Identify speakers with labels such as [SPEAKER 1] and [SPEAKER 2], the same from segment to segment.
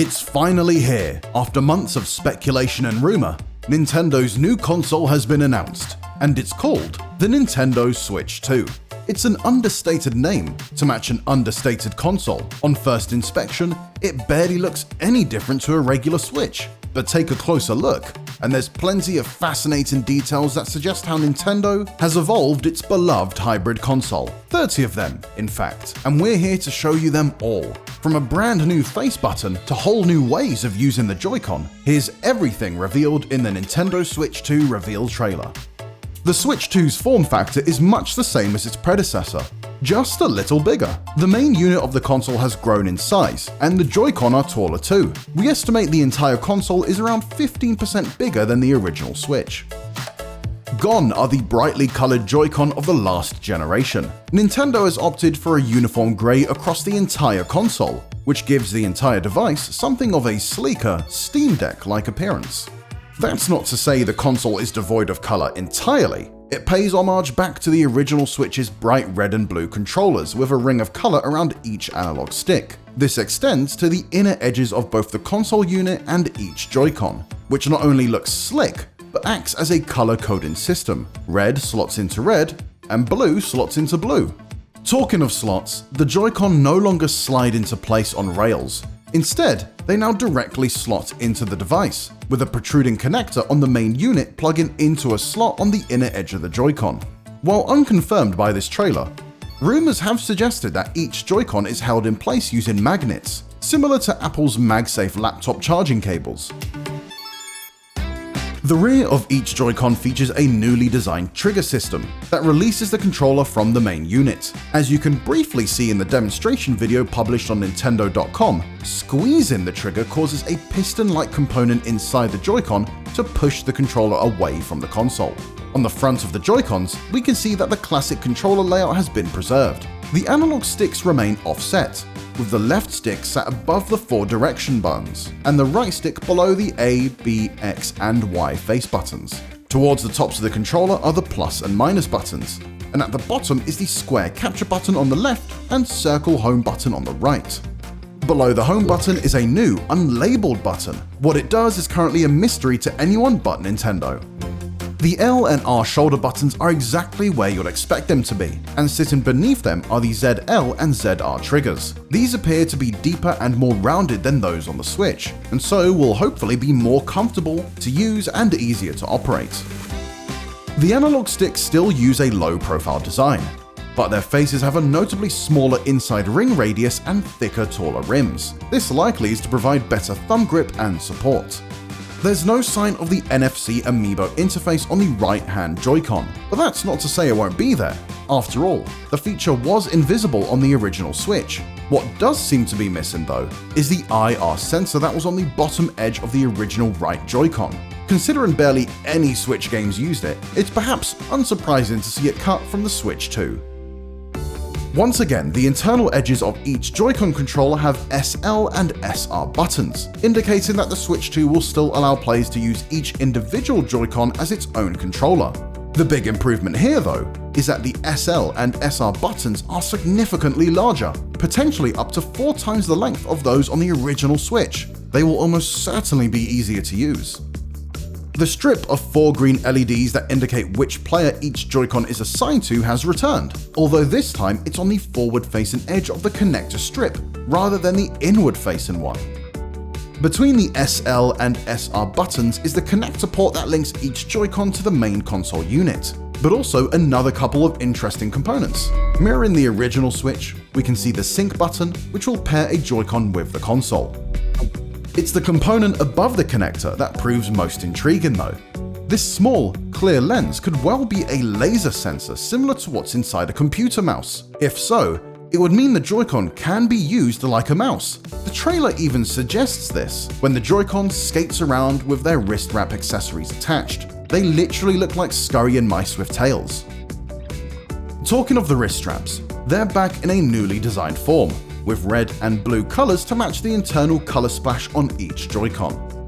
[SPEAKER 1] It's finally here. After months of speculation and rumor, Nintendo's new console has been announced, and it's called the Nintendo Switch 2. It's an understated name to match an understated console. On first inspection, it barely looks any different to a regular Switch. But take a closer look, and there's plenty of fascinating details that suggest how Nintendo has evolved its beloved hybrid console. 30 of them, in fact, and we're here to show you them all. From a brand new face button to whole new ways of using the Joy-Con, here's everything revealed in the Nintendo Switch 2 reveal trailer. The Switch 2's form factor is much the same as its predecessor, just a little bigger. The main unit of the console has grown in size, and the Joy-Con are taller too. We estimate the entire console is around 15% bigger than the original Switch. Gone are the brightly colored Joy-Con of the last generation. Nintendo has opted for a uniform grey across the entire console, which gives the entire device something of a sleeker, Steam Deck-like appearance. That's not to say the console is devoid of color entirely. It pays homage back to the original Switch's bright red and blue controllers with a ring of color around each analog stick. This extends to the inner edges of both the console unit and each Joy-Con, which not only looks slick, but acts as a color coding system. Red slots into red, and blue slots into blue. Talking of slots, the Joy-Con no longer slide into place on rails. Instead, they now directly slot into the device, with a protruding connector on the main unit plugging into a slot on the inner edge of the Joy-Con. While unconfirmed by this trailer, rumors have suggested that each Joy-Con is held in place using magnets, similar to Apple's MagSafe laptop charging cables. The rear of each Joy-Con features a newly designed trigger system that releases the controller from the main unit. As you can briefly see in the demonstration video published on Nintendo.com, squeezing the trigger causes a piston-like component inside the Joy-Con to push the controller away from the console. On the front of the Joy-Cons, we can see that the classic controller layout has been preserved. The analog sticks remain offset, with the left stick sat above the 4 direction buttons, and the right stick below the A, B, X, and Y face buttons. Towards the tops of the controller are the plus and minus buttons, and at the bottom is the square capture button on the left and circle home button on the right. Below the home button is a new, unlabeled button. What it does is currently a mystery to anyone but Nintendo. The L and R shoulder buttons are exactly where you'll expect them to be, and sitting beneath them are the ZL and ZR triggers. These appear to be deeper and more rounded than those on the Switch, and so will hopefully be more comfortable to use and easier to operate. The analog sticks still use a low-profile design, but their faces have a notably smaller inside ring radius and thicker, taller rims. This likely is to provide better thumb grip and support. There's no sign of the NFC Amiibo interface on the right-hand Joy-Con, but that's not to say it won't be there. After all, the feature was invisible on the original Switch. What does seem to be missing though, is the IR sensor that was on the bottom edge of the original right Joy-Con. Considering barely any Switch games used it, it's perhaps unsurprising to see it cut from the Switch 2. Once again, the internal edges of each Joy-Con controller have SL and SR buttons, indicating that the Switch 2 will still allow players to use each individual Joy-Con as its own controller. The big improvement here though, is that the SL and SR buttons are significantly larger, potentially up to 4 times the length of those on the original Switch. They will almost certainly be easier to use. The strip of 4 green LEDs that indicate which player each Joy-Con is assigned to has returned, although this time it's on the forward-facing edge of the connector strip, rather than the inward-facing one. Between the SL and SR buttons is the connector port that links each Joy-Con to the main console unit, but also another couple of interesting components. Mirroring the original Switch, we can see the sync button, which will pair a Joy-Con with the console. It's the component above the connector that proves most intriguing though. This small, clear lens could well be a laser sensor similar to what's inside a computer mouse. If so, it would mean the Joy-Con can be used like a mouse. The trailer even suggests this, when the Joy-Con skates around with their wrist wrap accessories attached. They literally look like scurrying mice with tails. Talking of the wrist straps, they're back in a newly designed form, with red and blue colors to match the internal color splash on each Joy-Con.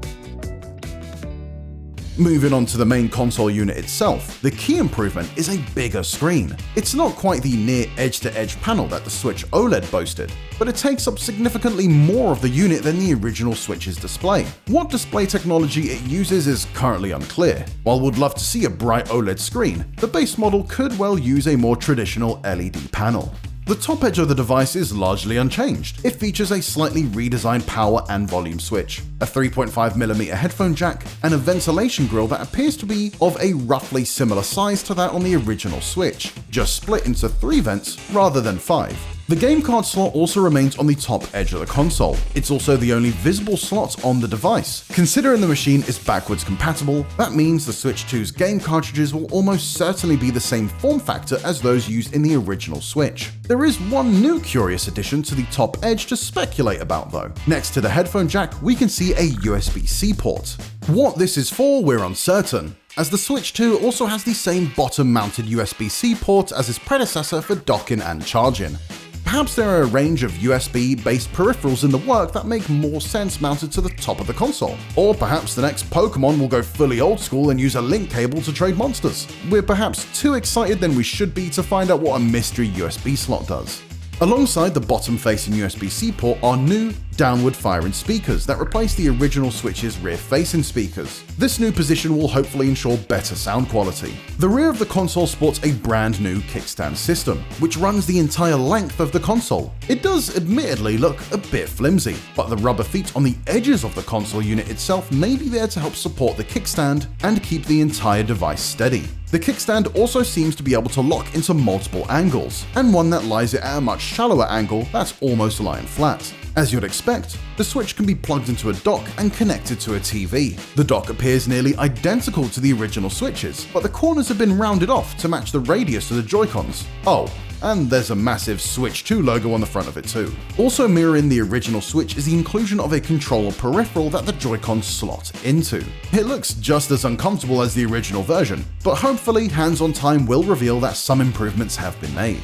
[SPEAKER 1] Moving on to the main console unit itself, the key improvement is a bigger screen. It's not quite the near edge-to-edge panel that the Switch OLED boasted, but it takes up significantly more of the unit than the original Switch's display. What display technology it uses is currently unclear. While we'd love to see a bright OLED screen, the base model could well use a more traditional LED panel. The top edge of the device is largely unchanged. It features a slightly redesigned power and volume switch, a 3.5mm headphone jack, and a ventilation grill that appears to be of a roughly similar size to that on the original Switch, just split into 3 vents rather than 5. The game card slot also remains on the top edge of the console. It's also the only visible slot on the device. Considering the machine is backwards compatible, that means the Switch 2's game cartridges will almost certainly be the same form factor as those used in the original Switch. There is one new curious addition to the top edge to speculate about though. Next to the headphone jack, we can see a USB-C port. What this is for, we're uncertain, as the Switch 2 also has the same bottom-mounted USB-C port as its predecessor for docking and charging. Perhaps there are a range of USB-based peripherals in the work that make more sense mounted to the top of the console. Or perhaps the next Pokemon will go fully old school and use a link cable to trade monsters. We're perhaps too excited than we should be to find out what a mystery USB slot does. Alongside the bottom-facing USB-C port are new downward-firing speakers that replace the original Switch's rear-facing speakers. This new position will hopefully ensure better sound quality. The rear of the console sports a brand new kickstand system, which runs the entire length of the console. It does admittedly look a bit flimsy, but the rubber feet on the edges of the console unit itself may be there to help support the kickstand and keep the entire device steady. The kickstand also seems to be able to lock into multiple angles, and one that lies at a much shallower angle that's almost lying flat. As you'd expect, the Switch can be plugged into a dock and connected to a TV. The dock appears nearly identical to the original Switch's, but the corners have been rounded off to match the radius of the Joy-Cons. Oh, and there's a massive Switch 2 logo on the front of it too. Also mirroring the original Switch is the inclusion of a controller peripheral that the Joy-Cons slot into. It looks just as uncomfortable as the original version, but hopefully hands-on time will reveal that some improvements have been made.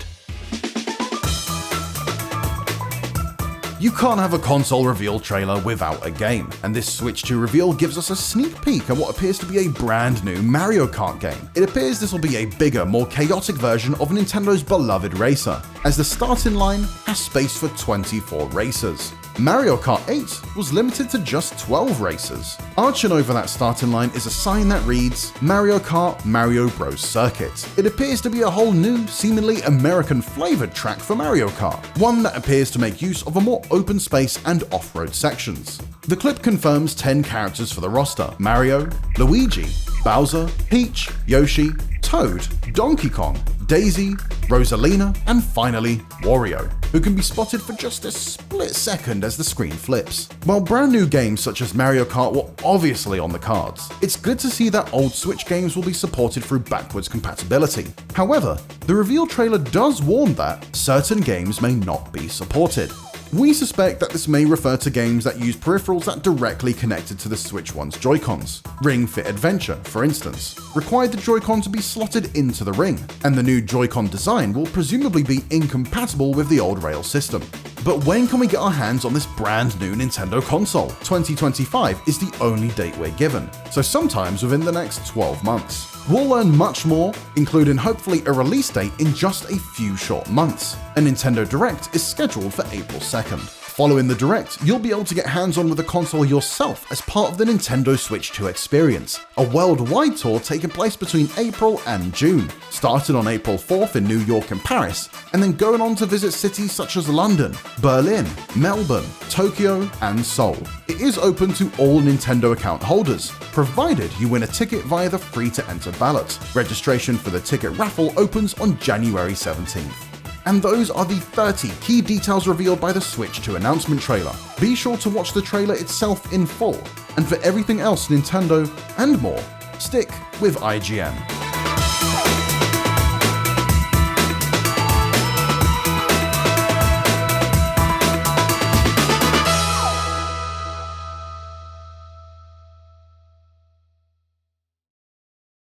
[SPEAKER 1] You can't have a console reveal trailer without a game, and this Switch 2 reveal gives us a sneak peek at what appears to be a brand new Mario Kart game. It appears this will be a bigger, more chaotic version of Nintendo's beloved racer, as the starting line has space for 24 racers. Mario Kart 8 was limited to just 12 racers. Arching over that starting line is a sign that reads, Mario Kart Mario Bros Circuit. It appears to be a whole new, seemingly American-flavored track for Mario Kart, one that appears to make use of a more open space and off-road sections. The clip confirms 10 characters for the roster: Mario, Luigi, Bowser, Peach, Yoshi, Toad, Donkey Kong, Daisy, Rosalina, and finally, Wario, who can be spotted for just a split second as the screen flips. While brand new games such as Mario Kart were obviously on the cards, it's good to see that old Switch games will be supported through backwards compatibility. However, the reveal trailer does warn that certain games may not be supported. We suspect that this may refer to games that use peripherals that directly connected to the Switch 1's Joy-Cons. Ring Fit Adventure, for instance, required the Joy-Con to be slotted into the ring, and the new Joy-Con design will presumably be incompatible with the old rail system. But when can we get our hands on this brand new Nintendo console? 2025 is the only date we're given, so sometimes within the next 12 months. We'll learn much more, including hopefully a release date in just a few short months. A Nintendo Direct is scheduled for April 2nd. Following the Direct, you'll be able to get hands-on with the console yourself as part of the Nintendo Switch 2 experience, a worldwide tour taking place between April and June, starting on April 4th in New York and Paris, and then going on to visit cities such as London, Berlin, Melbourne, Tokyo, and Seoul. It is open to all Nintendo account holders, provided you win a ticket via the free-to-enter ballot. Registration for the ticket raffle opens on January 17th. And those are the 30 key details revealed by the Switch 2 announcement trailer. Be sure to watch the trailer itself in full, and for everything else Nintendo and more, stick with IGN.